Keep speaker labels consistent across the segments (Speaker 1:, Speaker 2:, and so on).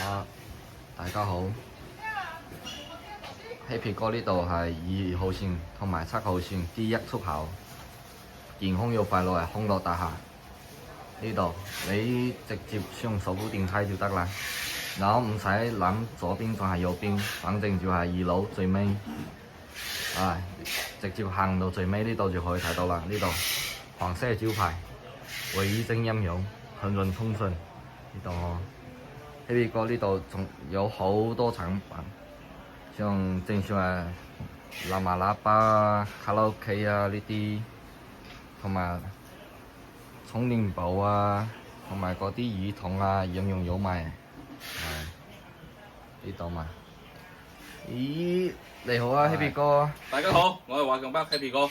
Speaker 1: 啊，大家好，Happy 哥呢度係2號線同埋7號線 D1出口，健康又快樂係康樂大廈呢度，你直接上手扶電梯就得啦，然後唔使諗左邊仲係右邊，反正就係2樓最尾，直接行到最尾呢度就可以睇到啦。呢度黃色招牌，唯一正陰陽，向潤通訊呢度。Happy 哥呢度仲有好多產品，像正常係藍牙喇叭啊、卡拉 OK 啊呢啲，同埋充電寶啊，同埋嗰啲耳筒啊，樣樣有賣。呢度嘛。咦，你好啊 ，Happy 哥。
Speaker 2: 大家好，我係華強北 Happy 哥。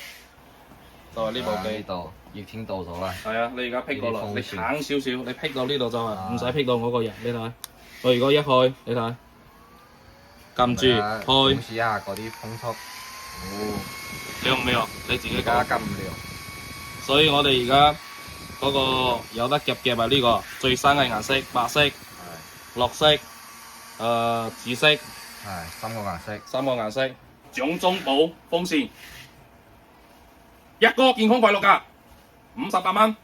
Speaker 2: 就係呢部機。
Speaker 1: 呢度熱天到咗啦。
Speaker 2: 係啊，你而家劈過來，你
Speaker 1: 呢
Speaker 2: 鏟少少，你劈到呢度就係，唔使劈到我個人。你睇，我如果一開，你睇，撳住開。
Speaker 1: 試下嗰啲風速。
Speaker 2: 亮唔亮？你自己
Speaker 1: 而家
Speaker 2: 講。
Speaker 1: 咁亮。
Speaker 2: 所以我哋而家嗰個有得夾嘅係呢個最新嘅顏色，白色、綠色、紫色，
Speaker 1: 係3個顏色。
Speaker 2: 3個顏色。掌中寶風扇，一個健康快樂價58蚊。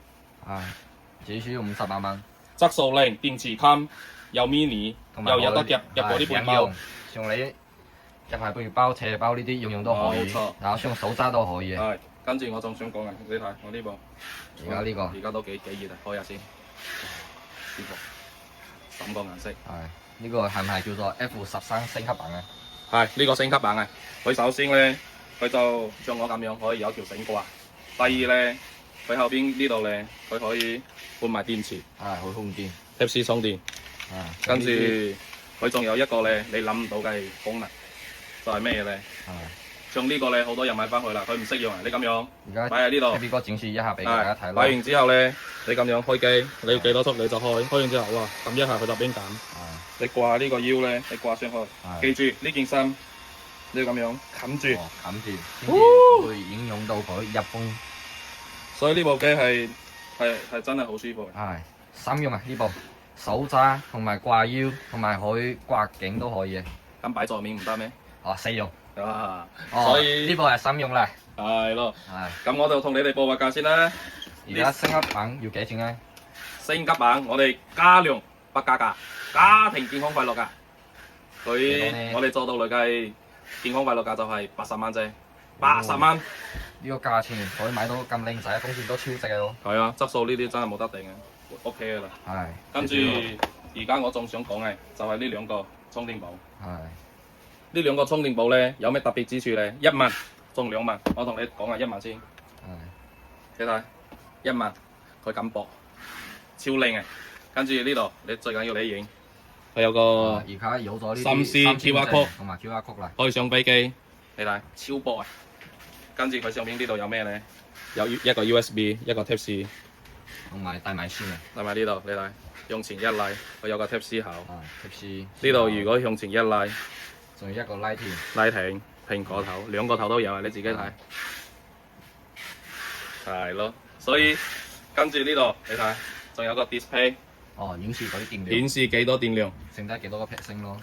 Speaker 1: 只需要58蚊。
Speaker 2: 質素靚，電池襟，又 mini，又有得入嗰啲背包。
Speaker 1: 像你入係背包、斜包呢啲，樣樣都可以。然後上手揸都可以。
Speaker 2: 係，跟住我仲想講嘅，你睇我呢部。
Speaker 1: 而家呢個。
Speaker 2: 而家都幾熱啊！開下先。舒服。3個顏色。
Speaker 1: 係呢個係咪叫做 F13升級版嘅？
Speaker 2: 係呢個升級版嘅。佢首先咧，佢就像我咁樣可以有條繩掛。第二咧，佢後邊呢度咧，佢可以換埋電池。
Speaker 1: 係可以充電。
Speaker 2: Type-C 充電。跟住佢仲有一個咧，你諗唔到嘅功能，就係咩嘢咧？像呢個咧，好多人買翻去啦，佢唔識用啊！你咁樣擺喺呢度。
Speaker 1: Happy 哥展示一下俾大家睇啦。
Speaker 2: 擺完之後咧，你咁樣開機，你要幾多速你就開，開完之後哇，撳一下佢就邊撳。你掛呢個腰咧，你掛上去，記住呢件衫，你要咁樣冚住。
Speaker 1: 冚住，先至會影響到佢入風。
Speaker 2: 所以呢部機係真係好舒服。
Speaker 1: 係3用啊！呢部手揸同埋掛腰同埋可以掛頸都可以。
Speaker 2: 咁擺座面唔得咩
Speaker 1: ？4用。
Speaker 2: 所以
Speaker 1: 呢部係3用啦。
Speaker 2: 係咯。
Speaker 1: 係。
Speaker 2: 咁我就同你哋報個價先啦。
Speaker 1: 而家升級版要幾錢咧？
Speaker 2: 升級版我哋加量不加價，家庭健康快樂價。我哋做到累計健康快樂價就係80蚊啫，80蚊。
Speaker 1: 呢個價錢可以買到咁靚仔嘅風扇都超值嘅喎。
Speaker 2: 係啊，質素呢啲真係冇得頂嘅 ，OK 嘅啦。
Speaker 1: 係。
Speaker 2: 跟住而家我仲想講嘅就係呢兩個充電寶。係。呢兩個充電寶咧有咩特別之處咧？1萬送2萬，我同你講下1萬先。係。你睇1萬，佢咁薄，超靚嘅。跟住呢度你最緊要你影，佢有個
Speaker 1: 而家有咗呢
Speaker 2: 心思 QR code
Speaker 1: 同埋 QR code 啦，
Speaker 2: 可以上飛機。你睇超薄啊！跟住佢上面呢度有咩咧？有一個 USB， 一個 Type-C，
Speaker 1: 同埋帶埋線啊。
Speaker 2: 帶埋呢度，你睇向前一拉，佢有個 Type-C 口。
Speaker 1: Type-C。
Speaker 2: 呢度如果向前一拉，
Speaker 1: 仲有一個拉條。
Speaker 2: 拉停，蘋果頭，兩個頭都有啊！你自己睇。係咯，所以跟住呢度你睇，仲有個 display。
Speaker 1: 顯示嗰啲電量。
Speaker 2: 顯示幾多電量？
Speaker 1: 剩低幾多個 percent 咯？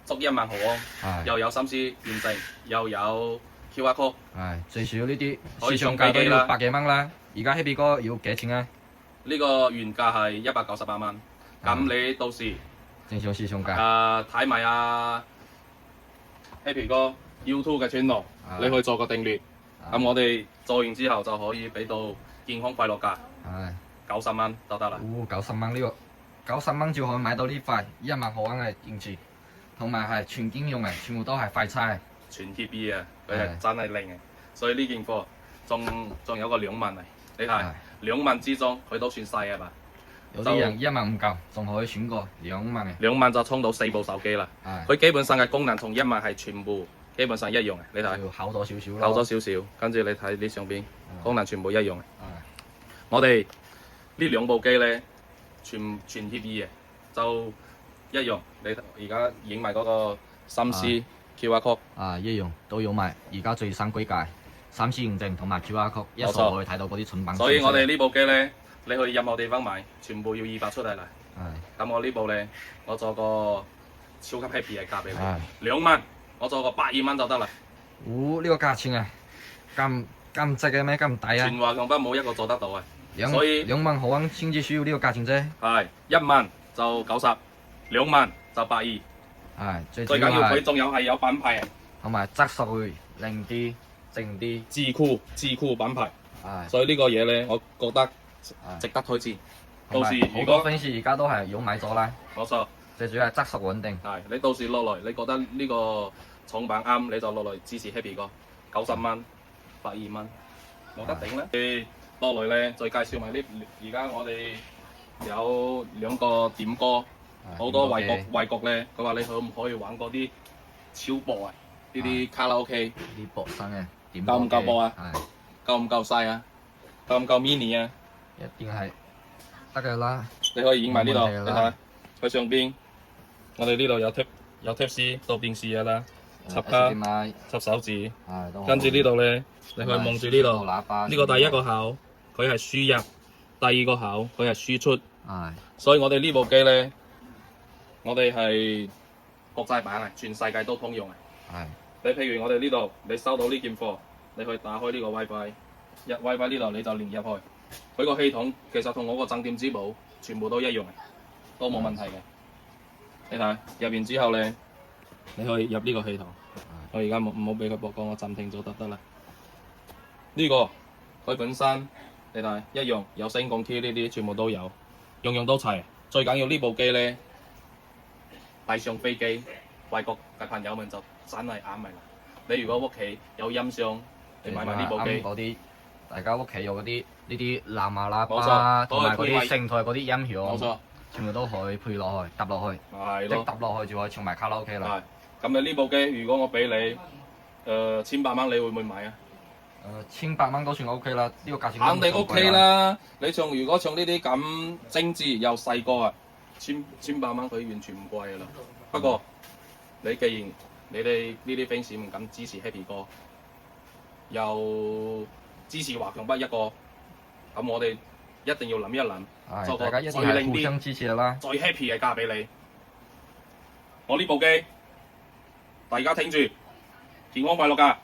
Speaker 2: 足1萬毫安，又有心思驗證，又有 QR code。
Speaker 1: 係最少呢啲
Speaker 2: 可以
Speaker 1: 市場價都要100幾蚊啦。而家 Happy 哥要幾錢啊？
Speaker 2: 呢個原價係198蚊。咁你到時
Speaker 1: 正常市場價。
Speaker 2: 睇埋Happy 哥 YouTube 嘅 channel，你可以做個訂閱。咁我哋做完之後就可以俾到健康快樂價。90蚊就得啦。
Speaker 1: 90蚊呢個90蚊就可以買到呢塊1萬毫安嘅電池，同埋係全兼用嘅，全部都係廢柴。
Speaker 2: 全貼 B 啊，佢係真係靚嘅。所以呢件貨仲有個2萬嚟，你睇2萬之中佢都算細啊嘛。
Speaker 1: 有啲人1萬唔夠，仲可以選個2萬嘅。
Speaker 2: 2萬就充到4部手機啦。佢基本上嘅功能同1萬係全部基本上一樣嘅，你睇。
Speaker 1: 厚咗少少咯。
Speaker 2: 厚咗少少，跟住你睇呢上邊功能全部一樣嘅。我哋呢2部機咧，全貼 E 嘅，就一樣。你而家影埋嗰個心思 QR code。
Speaker 1: 一樣都有埋。而家最新規格，3C 認證同埋 QR code，一掃可以睇到嗰啲蠢品。
Speaker 2: 所以我哋呢部機咧，你去任何地方買，全部要200出嚟啦。咁我呢部咧，我做個超級 happy 嘅價俾
Speaker 1: 係
Speaker 2: 你，2萬，我做個120蚊就得啦。
Speaker 1: 呢個價錢啊，咁值嘅咩？咁抵啊！
Speaker 2: 全華強北冇一個做得到啊！
Speaker 1: 兩
Speaker 2: 所以
Speaker 1: 2萬毫蚊先至需要呢個價錢啫。
Speaker 2: 係1萬就90，2萬就120。
Speaker 1: 係最
Speaker 2: 最緊要佢仲係有品牌啊，
Speaker 1: 同埋質素會靚啲、正啲。
Speaker 2: 智庫品牌。
Speaker 1: 係。
Speaker 2: 所以呢個嘢咧，我覺得值得推薦。到時
Speaker 1: 好多粉絲而家都係有買咗啦。
Speaker 2: 冇錯。
Speaker 1: 最主要係質素穩定。
Speaker 2: 係，你到時落來，你覺得呢個重版啱，你就落來支持 Happy 哥，90蚊、120蚊，冇得頂咧。落來咧，再介紹埋呢，而家我哋有2個點歌，好多外國咧，佢話你可唔可以玩嗰啲超播啊？呢啲卡拉 OK，
Speaker 1: 啲薄身嘅點
Speaker 2: 夠唔夠播啊？
Speaker 1: 係。
Speaker 2: 夠唔夠細啊？夠唔夠 mini 啊？
Speaker 1: 一定係得嘅啦。
Speaker 2: 你可以影埋呢度，你睇下佢上邊，我哋呢度有 Type C 到電視嘅啦，插卡、插手指，跟住呢度咧，你可以望住呢度，呢個第一個口佢係輸入，第二個口佢係輸出，所以我哋呢部機咧，我哋係國際版啊，全世界都通用啊。你譬如我哋呢度，你收到呢件貨，你可以打開呢個 WiFi， 入 WiFi 呢度你就連入去，佢個系統其實同我個鎮店之寶全部都一樣，都冇問題嘅。你睇入完之後咧，你可以入呢個系統。我而家唔好俾佢播歌，我暫停咗得啦。呢個佢本身你睇一樣有聲控 key 呢啲全部都有，樣樣都齊。最緊要呢部機咧，帶上飛機，外國嘅朋友們就真係啱咪啦。你如果屋企有音箱，你買埋呢部機。嗰啲大家屋企有嗰啲呢啲藍牙喇叭同埋嗰啲聲台嗰啲音響，冇錯，全部都可以配落去，揼落去，即係揼落去就可以唱埋卡拉 OK 啦。咁你呢部機，如果我俾你，1,800蚊，你會唔會買啊？1,800蚊都算 OK 啦，呢個價錢肯定 OK 啦。你如果唱呢啲咁精緻又細個啊，1,800蚊佢完全唔貴噶啦。不過你既然你哋呢啲 fans 唔敢支持 Happy 哥，又支持華強北一個，咁我哋一定要諗一諗，做個最靚啲、最 happy 嘅價俾你。我呢部機，大家聽住，健康快樂價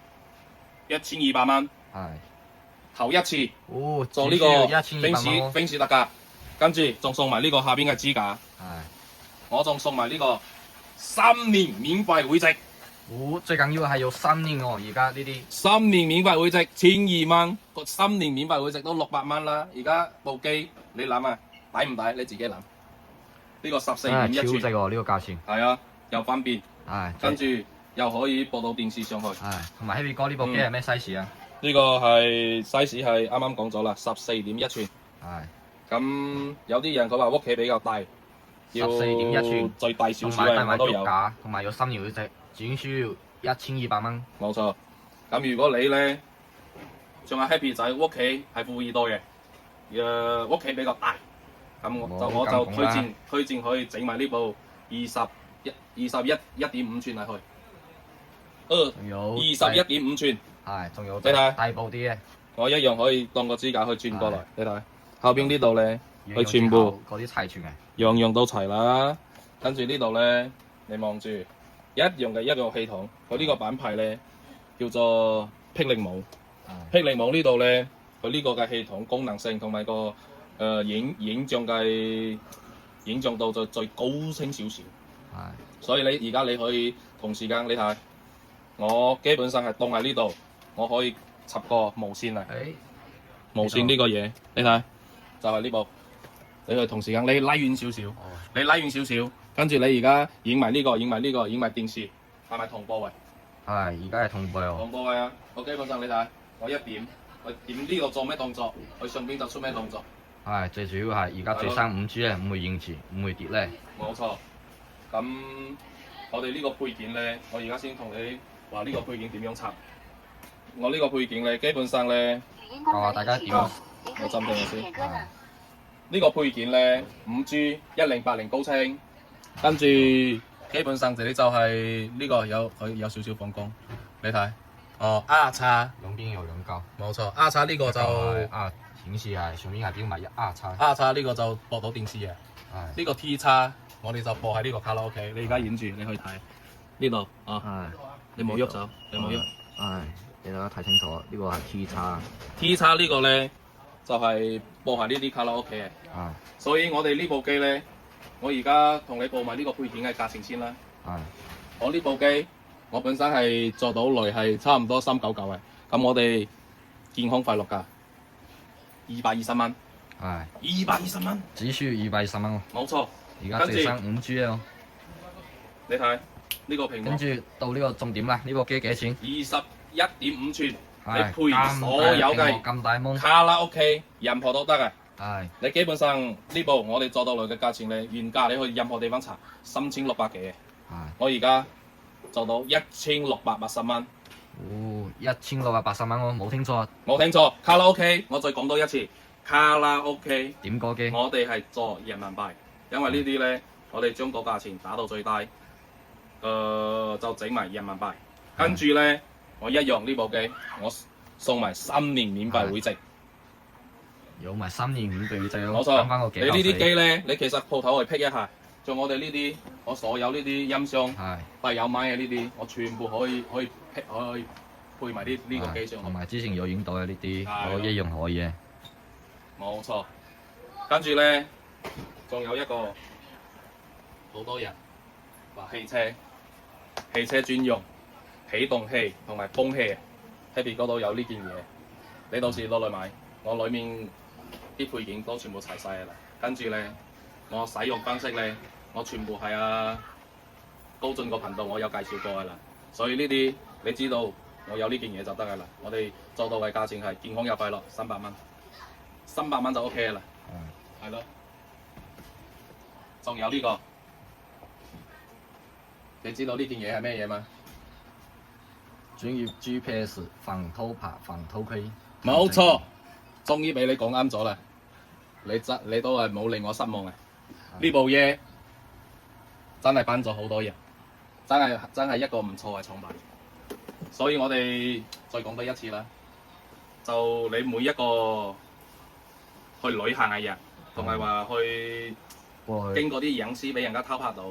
Speaker 2: ，1,200蚊。頭一次做呢個 fans 特價，跟住仲送埋呢個下邊嘅支架。我仲送埋呢個3年免費會籍。最緊要係要3年喎，而家呢啲。3年免費會籍1,200蚊，個3年免費會籍都600蚊啦。而家部機你諗啊，抵唔抵？你自己諗。呢個14.1寸。超值喎，呢個價錢。係啊，又方便。跟住又可以播到電視上去。同埋 Happy 哥呢部機係咩 size 啊？呢個係 size 係啱啱講咗啦，14.1寸。咁有啲人佢話屋企比較大，要14.1寸，最大少少嘅我都有。同埋有3年會籍。只需要1,200蚊。冇錯。咁如果你咧仲係 Happy 仔屋企係富二代嘅，屋企比較大，咁我就推薦可以整埋呢部21.5寸嚟去。21.5寸。仲有你睇大部啲嘅。我一樣可以當個支架去轉過來，你睇後邊呢度咧，佢全部嗰啲齊全嘅，樣樣都齊啦。跟住呢度咧，你望住。一樣嘅一個系統，佢呢個品牌咧叫做霹靂舞。霹靂舞呢度咧，佢呢個嘅系統功能性同埋個影像度就最高清少少。所以你而家你可以同時間你睇，我基本上係當喺呢度，我可以插個無線啊。無線呢個嘢，你睇就係呢部，你可以同時間你拉遠少少，你拉遠少少。跟住你而家影埋呢個，影埋呢個，影埋電視，係咪同步位？而家係同步喎。同步位啊！我基本上你睇，我一點，我點呢個做咩動作，佢上邊就出咩動作。最主要係而家最新5G咧，唔會延遲，唔會跌咧。冇錯。咁我哋呢個配件咧，我而家先同你話呢個配件點樣插。我呢個配件咧，基本上咧，大家點？我暫停先。呢個配件咧，5G 1080高清。跟住基本上你就係呢個佢有少少放光，你睇，R 叉兩邊有兩嚿，冇錯，R 叉呢個就
Speaker 1: 電視係上面係標埋一 R 叉。
Speaker 2: R 叉呢個就播到電視嘅，
Speaker 1: 係。
Speaker 2: 呢個 T 叉我哋就播喺呢個卡拉 OK。你而家影住，你可以睇呢度啊。
Speaker 1: 係。
Speaker 2: 你冇喐手，你冇喐。
Speaker 1: 係。你大家睇清楚，呢個係 T 叉。
Speaker 2: T 叉呢個咧就係播喺呢啲卡拉 OK 嘅。
Speaker 1: 係。
Speaker 2: 所以我哋呢部機咧，我而家同你報埋呢個配件嘅價錢先啦。
Speaker 1: 係。
Speaker 2: 我呢部機，我本身係做到雷係差唔多399嘅，咁我哋健康快樂價220蚊。
Speaker 1: 係。
Speaker 2: 220蚊。
Speaker 1: 只需要220蚊喎。
Speaker 2: 冇錯。
Speaker 1: 而家最新5G 啊！
Speaker 2: 你睇呢個屏幕。
Speaker 1: 跟住到呢個重點啦，呢部機幾錢
Speaker 2: ？21.5寸，你
Speaker 1: 係
Speaker 2: 配所有嘅
Speaker 1: 咁大芒，
Speaker 2: 卡拉 OK，任何都得嘅。
Speaker 1: 係
Speaker 2: 你基本上呢部我哋做到雷嘅價錢咧，原價你去任何地方查3600幾嘅。
Speaker 1: 係。
Speaker 2: 我而家做到1680蚊。
Speaker 1: 哦，1680蚊喎，冇聽錯。
Speaker 2: 冇聽錯，卡拉 OK，我再講多一次，卡拉 OK
Speaker 1: 點歌機。
Speaker 2: 我哋係做人民幣，因為呢啲咧，我哋將個價錢打到最低，就整埋人民幣。跟住咧，我一樣呢部機，我送埋3年免費會籍。
Speaker 1: 有埋3年免費會籍咯。
Speaker 2: 冇錯，
Speaker 1: 翻個幾
Speaker 2: 你呢啲機咧，你其實鋪頭去 pick 一下，仲我哋呢啲，我所有呢啲音箱係有買嘅呢啲，我全部可以配埋呢個機上。
Speaker 1: 同埋之前有影到嘅呢啲，
Speaker 2: 係
Speaker 1: 我一樣可以嘅。
Speaker 2: 冇錯，跟住咧，仲有一個好多人話汽車專用起動器同埋風器，Happy 嗰度有呢件嘢，你到時攞嚟買，我裡面啲配件都全部齊晒啦。跟住咧，我使用方式咧，我全部係高進個頻道我有介紹過噶啦，所以呢啲你知道我有呢件嘢就得噶啦。我哋做到嘅價錢係健康又快樂，300蚊。300蚊就 OK 啦，係咯。仲有呢個，你知道呢件嘢係咩嘢嗎？
Speaker 1: 專業 GPS 防偷拍、防偷窺。
Speaker 2: 冇錯，終於俾你講啱咗啦。你都係冇令我失望啊！呢部嘢真係幫咗好多人，真係一個唔錯嘅廠品。所以我哋再講多一次啦，就你每一個去旅行嘅人，同埋話去經過啲隱私俾人家偷拍到，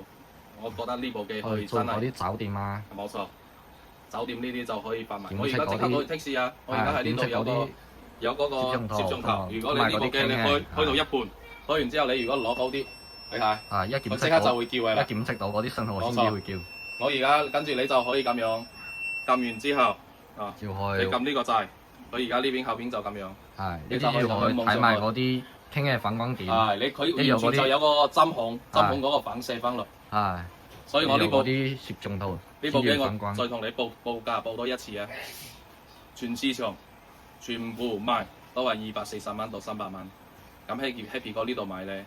Speaker 2: 我覺得呢部機去真係
Speaker 1: 啲酒店啊，
Speaker 2: 冇錯，酒店呢啲就可以發埋。我而
Speaker 1: 檢測
Speaker 2: 家即刻攞去 tick 試啊！我而家喺呢度有嗰個攝像頭，如果你呢部機你開到一半，開完之後你如果攞高啲，你睇，
Speaker 1: 一檢測
Speaker 2: 即刻就會叫嘅啦。
Speaker 1: 一檢測到嗰啲信號先至會叫。
Speaker 2: 我而家跟住你就可以咁樣撳完之後，
Speaker 1: 照去。
Speaker 2: 你撳呢個掣，佢而家呢邊後邊就咁樣。
Speaker 1: 係，你就可以睇埋嗰啲傾嘅反光點。
Speaker 2: 係，佢完全就有個針孔嗰個反射翻落。
Speaker 1: 係。
Speaker 2: 所以我呢部
Speaker 1: 啲攝像頭，
Speaker 2: 呢部機我再同你報價報多一次啊！全市場全部賣都係240蚊到300蚊，咁喺 Happy 哥呢度買咧，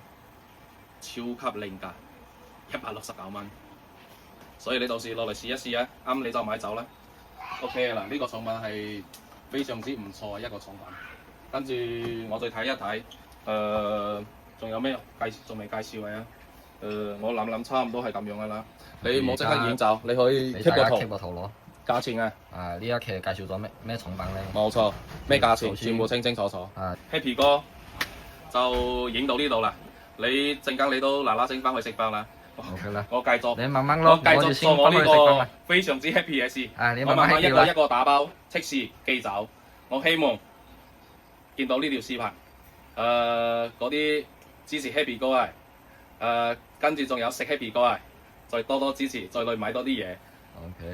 Speaker 2: 超級令價169蚊。所以你到時落嚟試一試啊！啱你就買走啦。OK 啦，呢個廠品係非常之唔錯嘅一個廠品。跟住我再睇一睇，仲有咩仲未介紹嘅啊？我諗差唔多係咁樣噶啦。你冇即刻影走，你可以 keep 個圖攞。價錢啊？
Speaker 1: 呢一期介紹咗咩廠品咧？
Speaker 2: 冇錯，咩價錢全部清清楚楚。Happy 哥就影到呢度啦。你陣間你都嗱嗱聲翻去食飯啦。
Speaker 1: OK 啦。
Speaker 2: 我繼續。
Speaker 1: 你慢慢咯，
Speaker 2: 我繼續做我呢個非常之 happy 嘅事。
Speaker 1: 你
Speaker 2: 慢慢一個一個打包，即時寄走。我希望見到呢條視頻，嗰啲支持 Happy 哥啊，跟住仲有食 Happy 哥啊，再多多支持，再嚟買多啲嘢。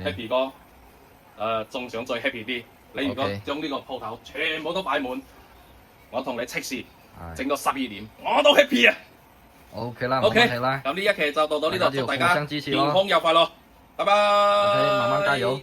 Speaker 2: Happy 哥，仲想再 happy 啲。你如果將呢個鋪頭全部都擺滿，我同你即時整到12點，我都 happy 啊！
Speaker 1: OK 啦，OK 啦。
Speaker 2: 咁呢一期就到呢度，祝大家健
Speaker 1: 健
Speaker 2: 康又快樂，拜拜。
Speaker 1: OK，慢慢加油。